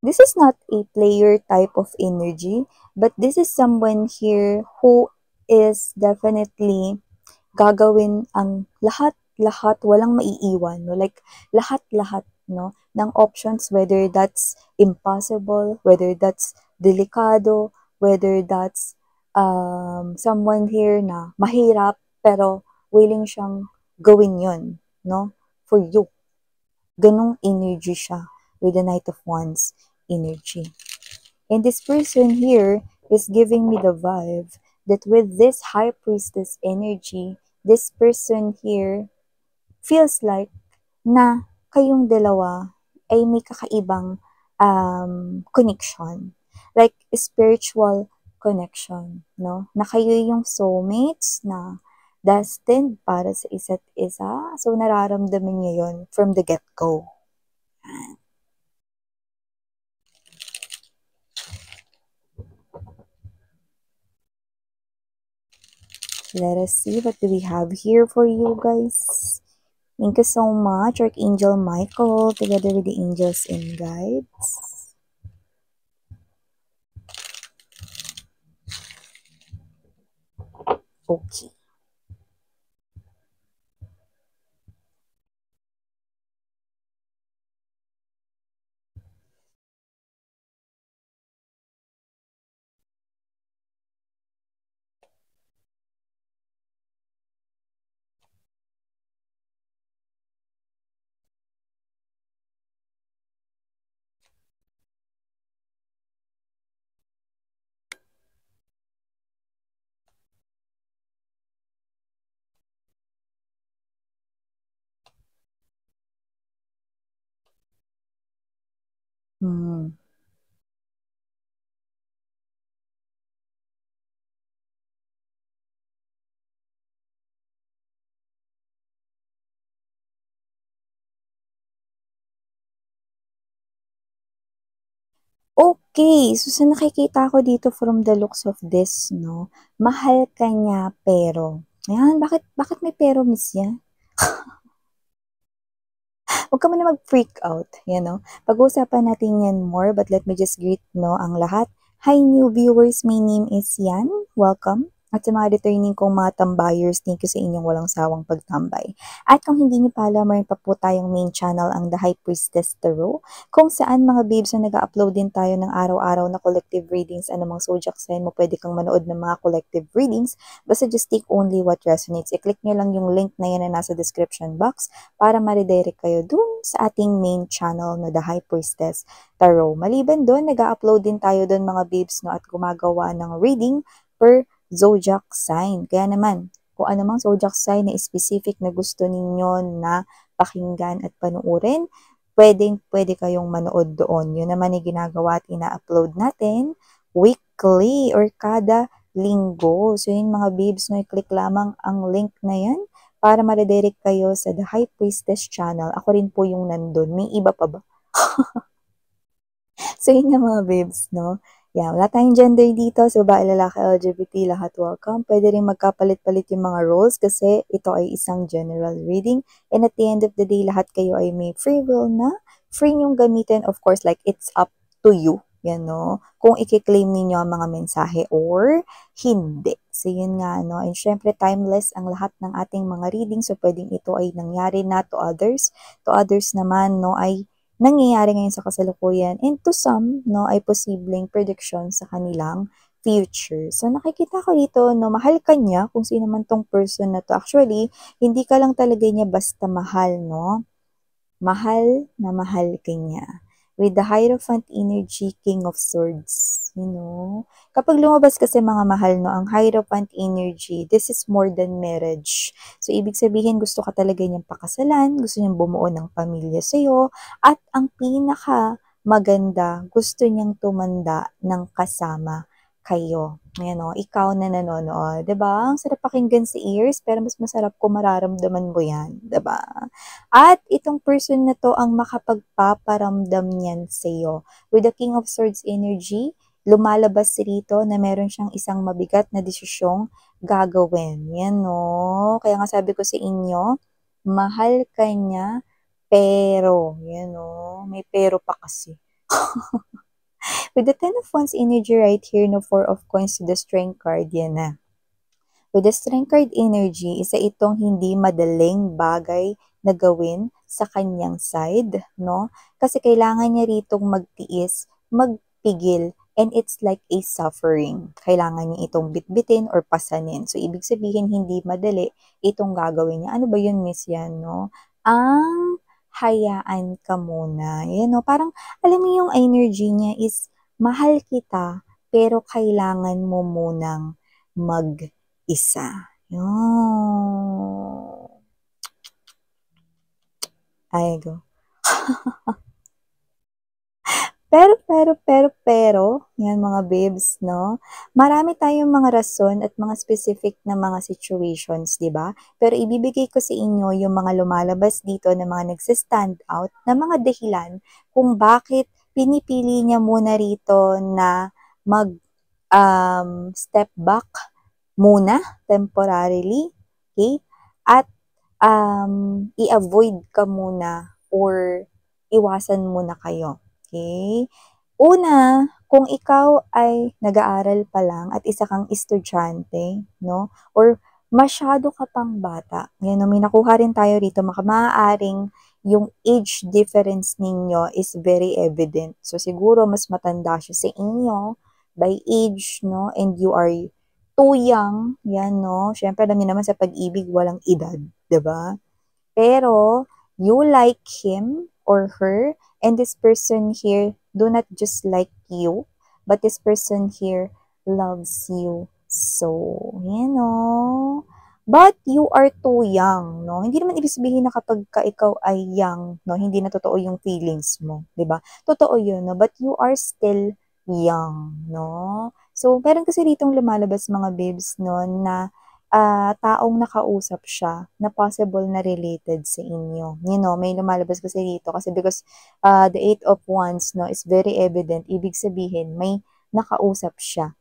This is not a player type of energy, but this is someone here who is definitely gagawin ang lahat-lahat, walang maiiwan, no? Like, lahat-lahat, no, ng options, whether that's impossible, whether that's delikado, whether that's someone here na mahirap, pero willing siyang gawin yon, no, for you. Ganong energy siya with the Knight of Wands energy. And this person here is giving me the vibe that with this High Priestess energy, this person here feels like na kayong dalawa ay may kakaibang connection. Like spiritual connection, no? Na kayo yung soulmates na destined para sa isa't isa. So, nararamdaman niyo yun from the get-go. Let us see what do we have here for you guys. Thank you so much, Archangel Michael, together with the angels and guides. Okay. Hmm. Okay, so sa nakikita ko dito from the looks of this, no, mahal ka niya pero. Ayan, bakit may pero, miss yan? Huwag ka muna mag-freak out, you know. Pag-uusapan natin yan more, but let me just greet, no, ang lahat. Hi, new viewers. My name is Yan. Welcome. At sa mga returning kong mga tambayers, thank you sa inyong walang sawang pagtambay. At kung hindi niyo pa alam, mayroon pa po tayong main channel, ang The High Priestess Tarot, kung saan mga babes na nag-upload din tayo ng araw-araw na collective readings, anumang zodiac sign mo, pwede kang manood ng mga collective readings, basta just take only what resonates. I-click nyo lang yung link na yan na nasa description box para ma-redirect kayo dun sa ating main channel na The High Priestess Tarot. Maliban dun, nag-upload din tayo dun mga babes, no, at gumagawa ng reading per zodiac sign. Kaya naman, kung anumang zodiac sign na specific na gusto ninyo na pakinggan at panuorin, pwede kayong manood doon. Yun naman yung ginagawa at ina-upload natin weekly or kada linggo. So yun mga babes, no, i-click lamang ang link na yan para ma-redirect kayo sa The High Priestess channel. Ako rin po yung nandun. May iba pa ba? So yun nga mga babes, no? Yeah, wala tayong gender dito. So, babae, lalaki, LGBT, lahat welcome. Pwede rin magkapalit-palit yung mga roles kasi ito ay isang general reading. And at the end of the day, lahat kayo ay may free will na. Free nyong gamitin. Of course, like, it's up to you. Yan, no? Kung i-claim ninyo ang mga mensahe or hindi. So, yun nga, no? And syempre, timeless ang lahat ng ating mga reading. So, pwedeng ito ay nangyari na to others. To others naman, no, ay nangyayari ngayon sa kasalukuyan, and to some, no, ay posibleng prediction sa kanilang future. So, nakikita ko dito, no, mahal ka niya, kung sino man tong person na to. Actually, hindi ka lang talaga niya basta mahal, no? Mahal na mahal ka niya. With the Hierophant energy, King of Swords, you know. Kapag lumabas kasi mga mahal, no, ang Hierophant energy, this is more than marriage. So, ibig sabihin, gusto ka talaga niyang pakasalan, gusto niyang bumuo ng pamilya sa'yo, at ang pinaka maganda, gusto niyang tumanda ng kasama kayo. Ayan o, ikaw na nanonood. Diba? Ang sarap pakinggan sa ears, pero mas masarap kung mararamdaman mo yan. Diba? At itong person na to ang makapagpaparamdam niyan sa iyo. With the King of Swords energy, lumalabas rito na meron siyang isang mabigat na desisyong gagawin. Yan, no? Kaya nga sabi ko sa inyo, mahal ka niya, pero, yan, no? May pero pa kasi. With the Ten of Wands energy right here, no, Four of Coins to the Strength card, yan na. With the Strength card energy, isa itong hindi madaling bagay na gawin sa kanyang side, no? Kasi kailangan niya ritong magtiis, magpigil, and it's like a suffering. Kailangan niya itong bitbitin or pasanin. So, ibig sabihin, hindi madali itong gagawin niya. Ano ba yun, Miss Yan, no? Ang hayaan ka muna. Yan, no? Parang, alam mo yung energy niya is, mahal kita, pero kailangan mo munang mag-isa. Yun. Ay, go. Pero, yan mga babes, no? Marami tayong mga rason at mga specific na mga situations, di ba? Pero ibibigay ko sa inyo yung mga lumalabas dito na mga nagsistand out na mga dahilan kung bakit pinipili niya muna rito na mag step back muna temporarily, okay? At i-avoid ka muna or iwasan muna kayo. Okay? Una, kung ikaw ay nag-aaral pa lang at isa kang estudyante, no? Or masyado ka pang bata. Yan, no? May nakuha rin tayo rito. Maaaring yung age difference ninyo is very evident. So, siguro mas matanda siya sa inyo by age, no? And you are too young. Yan, no? Siyempre, alam niyo naman sa pag-ibig, walang edad. 'Di ba? Pero you like him or her, and this person here do not just like you, but this person here loves you so, you know. But you are too young, no? Hindi naman ibig sabihin na kapag ka ikaw ay young, no, hindi na totoo yung feelings mo, 'di ba? Totoo 'yun, no? But you are still young, no? So, meron kasi ditong lumalabas mga babes, no, na taong nakausap siya na possible na related sa inyo. You know, may lumalabas kasi dito kasi because the Eight of Wands, no, is very evident. Ibig sabihin, may nakausap siya.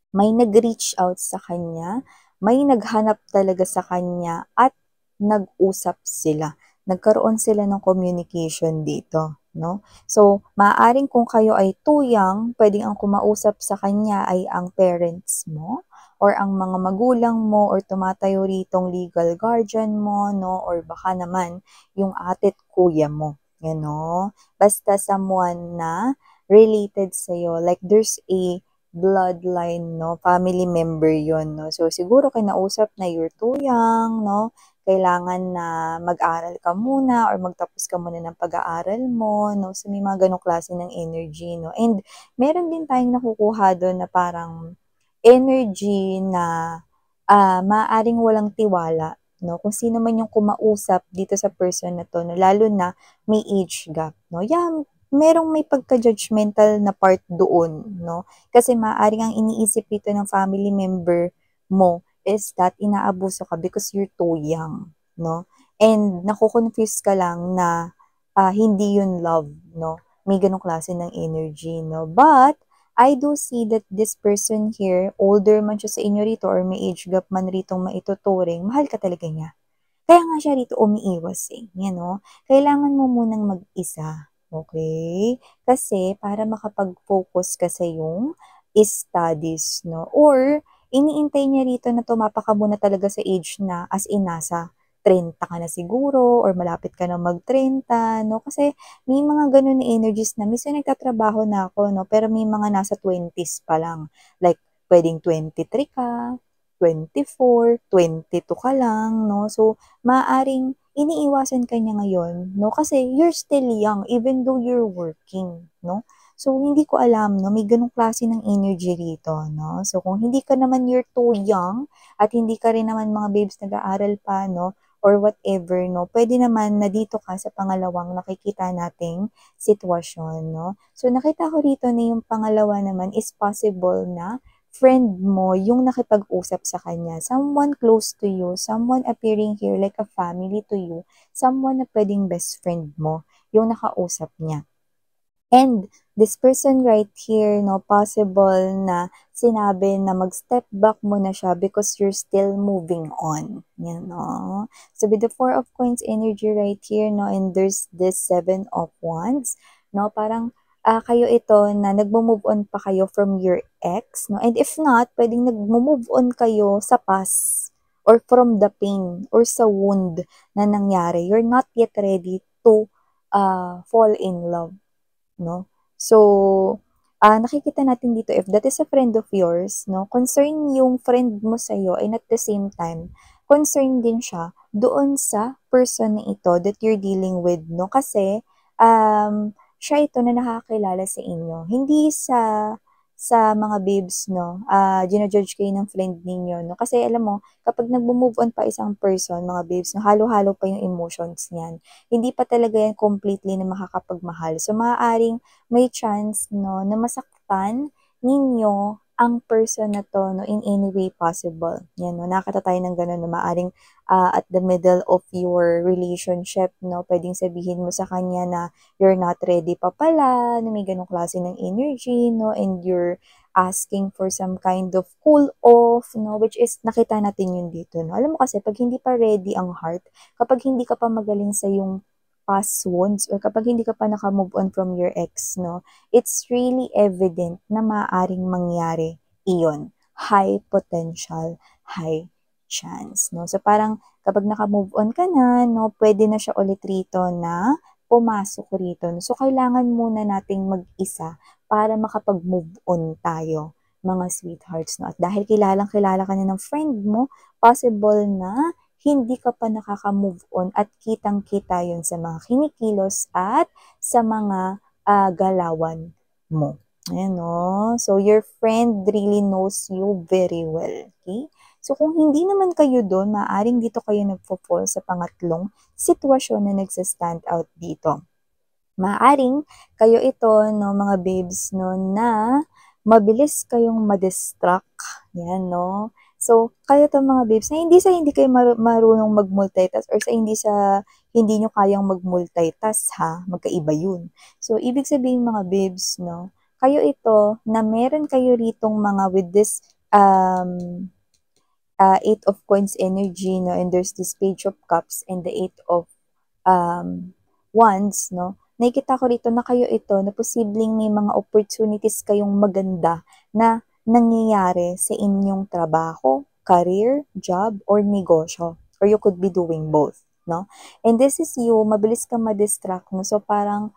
May nag-reach out sa kanya, may naghanap talaga sa kanya at nag-usap sila. Nagkaroon sila ng communication dito, no? So, maaaring kung kayo ay too young, pwedeng ang kumausap sa kanya ay ang parents mo or ang mga magulang mo or tumatayo ritong legal guardian mo, no? Or baka naman yung ate at kuya mo, you know? Basta someone na related sa'yo. Like there's a bloodline, no? Family member yon, no? So, siguro kinausap na you're too young, no? Kailangan na mag-aral ka muna or magtapos ka muna ng pag-aaral mo, no? So, may mga ganong klase ng energy, no? And meron din tayong nakukuha doon na parang energy na maaaring walang tiwala, no? Kung sino man yung kumausap dito sa person na to, no? Lalo na may age gap, no? Yeah, merong may pagka-judgmental na part doon, no? Kasi maaaring ang iniisip dito ng family member mo is that inaabuso ka because you're too young, no? And nakukonfuse ka lang na hindi yun love, no? May ganong klase ng energy, no? But, I do see that this person here, older man siya sa inyo rito or may age gap man rito maituturing, mahal ka talaga niya. Kaya nga siya rito umiiwas eh, you know? Kailangan mo munang mag-isa, okay? Kasi para makapag-focus ka sa yung studies, no? Or, iniintay niya rito na tumapa ka muna talaga sa age na as in nasa 30 ka na siguro or malapit ka na mag-30, no? Kasi may mga ganun na energies na minsan nagtatrabaho na ako, no? Pero may mga nasa 20s pa lang. Like, pwedeng 23 ka, 24, 22 ka lang, no? So, maaaring iniiwasan ka niya ngayon, no? Kasi you're still young even though you're working, no? So, hindi ko alam, no? May ganung klase ng energy rito, no? So, kung hindi ka naman you're too young at hindi ka rin naman mga babes nag-aaral pa, no? Or whatever, no? Pwede naman na dito ka sa pangalawang nakikita nating sitwasyon, no? So, nakita ko rito na yung pangalawa naman is possible na friend mo yung nakipag-usap sa kanya. Someone close to you, someone appearing here like a family to you, someone na pwedeng best friend mo, yung nakausap niya. And this person right here, no, possible na sinabi na mag-step back muna siya because you're still moving on. Yan, no? So with the Four of Coins energy right here, no, and there's this Seven of Wands, no, parang kayo ito na nagmo-move on pa kayo from your ex, no? And if not, pwedeng nagmo-move on kayo sa past or from the pain or sa wound na nangyari. You're not yet ready to fall in love, no? So, nakikita natin dito if that is a friend of yours, no, concern yung friend mo sa'yo and at the same time, concern din siya doon sa person na ito that you're dealing with, no? Kasi, siya ito na nakakakilala sa inyo. Hindi sa mga babes, no, gina-judge kayo ng friend ninyo, no? Kasi alam mo, kapag nagmo-move on pa isang person, mga babes, no, halo-halo pa yung emotions niyan. Hindi pa talaga yan completely na makakapagmahal. So, maaaring may chance, no, na masaktan ninyo ang person na to, no, in any way possible. Yan, no, nakakata tayo ng ganun, no, maaaring at the middle of your relationship, no, pwedeng sabihin mo sa kanya na you're not ready pa pala, na may ganong klase ng energy, no, and you're asking for some kind of cool off, no, which is nakita natin yun dito, no. Alam mo kasi, pag hindi pa ready ang heart, kapag hindi ka pa magaling sa yung past wounds or kapag hindi ka pa naka-move on from your ex, no, it's really evident na maaaring mangyari iyon. High potential, high chance, no. So parang kapag naka-move on ka na, no, pwede na siya ulit rito na pumasok rito. No? So kailangan muna nating mag-isa para makapag-move on tayo, mga sweethearts, no. At dahil kilalang-kilala ka na ng friend mo, possible na hindi ka pa nakaka-move on at kitang-kita yun sa mga kinikilos at sa mga galawan mo. Ayan, no? So, your friend really knows you very well. Okay? So, kung hindi naman kayo doon, maaaring dito kayo nagpo-fall sa pangatlong sitwasyon na nagsa-stand out dito. Maaring kayo ito, no, mga babes, no, na mabilis kayong ma-distract. Yan, no? So, kayo to mga babes, na hindi kayo marunong mag-multitask or hindi nyo kayang mag-multitask, ha? Magkaiba yun. So, ibig sabihin mga babes, no, kayo ito na meron kayo ritong mga with this Eight of Coins energy, no, and there's this Page of Cups and the Eight of Wands, no, nakikita ko rito na kayo ito na posibleng may mga opportunities kayong maganda na nangyayari sa inyong trabaho, career, job, or negosyo. Or you could be doing both, no? And this is you, mabilis ka ma-distract, no? So parang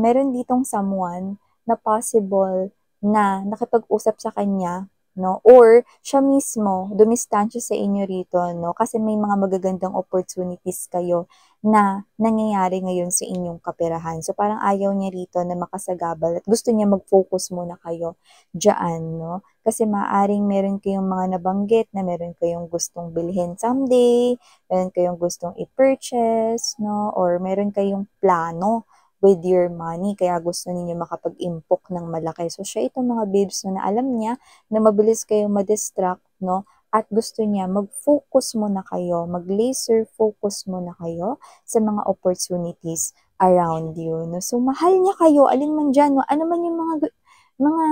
meron ditong someone na possible na nakipag-usap sa kanya, no? Or siya mismo dumistansya sa inyo rito, no? Kasi may mga magagandang opportunities kayo na nangyayari ngayon sa inyong kaperahan. So parang ayaw niya rito na makasagabal at gusto niya mag-focus muna kayo diyan, no? Kasi maaring meron kayong mga nabanggit na meron kayong gustong bilhin someday, meron kayong gustong i-purchase, no? Or meron kayong plano with your money, kaya gusto ninyo makapag-impok ng malaki. So, siya itong mga babes no, na alam niya na mabilis kayong ma-distract, no? At gusto niya mag-focus muna kayo, mag-laser focus muna kayo sa mga opportunities around you, no? So, mahal niya kayo, alin man dyan, no? Ano man yung mga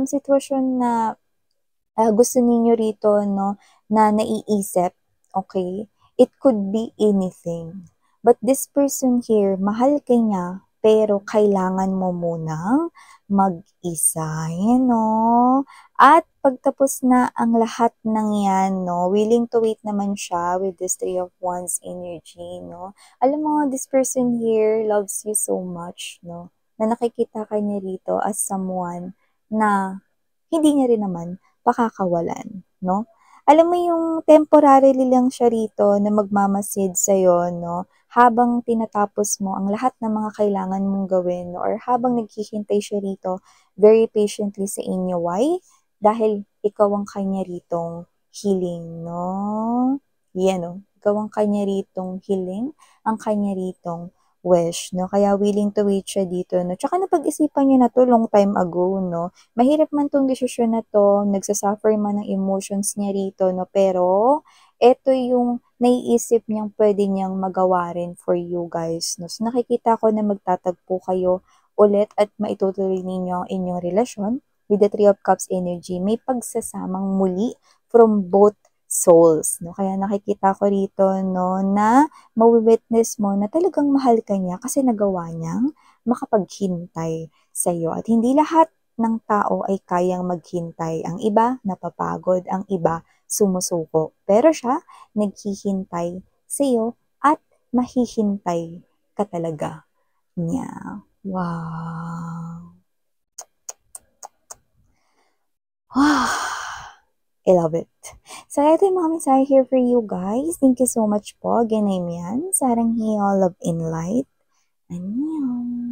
sitwasyon na gusto ninyo rito, no, na naiisip, okay? It could be anything. But this person here, mahal ka niya, pero kailangan mo munang mag-isa, yan, no? At pagtapos na ang lahat ng yan, no, willing to wait naman siya with this Three of Wands energy, no? Alam mo, this person here loves you so much, no? Na nakikita ka niya rito as someone na hindi niya rin naman pakakawalan, no? Alam mo yung temporarily lang siya rito na magmamasid sa'yo, no? Habang tinatapos mo ang lahat ng mga kailangan mong gawin, no? Or habang naghihintay siya rito very patiently sa inyo. Why? Dahil ikaw ang kanya ritong healing, no? Yan, no? Ikaw ang kanya ritong healing, ang kanya ritong wish, no? Kaya willing to wait siya dito, no? Tsaka napag-isipan niya na to long time ago, no? Mahirap man tong desisyon na to, nagsasuffer man ng emotions niya rito, no? Pero, eto yung naiisip niyang pwede niyang magawa rin for you guys, no? So, nakikita ko na magtatagpo kayo ulit at maitutuloy ninyo ang inyong relasyon with the Three of Cups energy. May pagsasamang muli from both souls, no? Kaya nakikita ko rito, no, na mawi-witness mo na talagang mahal ka niya kasi nagawa niyang makapaghintay sa'yo. At hindi lahat ng tao ay kayang maghintay. Ang iba napapagod, ang iba sumusuko. Pero siya naghihintay sa'yo at mahihintay ka talaga niya. Wow! I love it. So, ito yung mga mensahe here for you guys. Thank you so much po. Again, I'm Yan. Sarang Hiyo, Love in Light. Annyeong!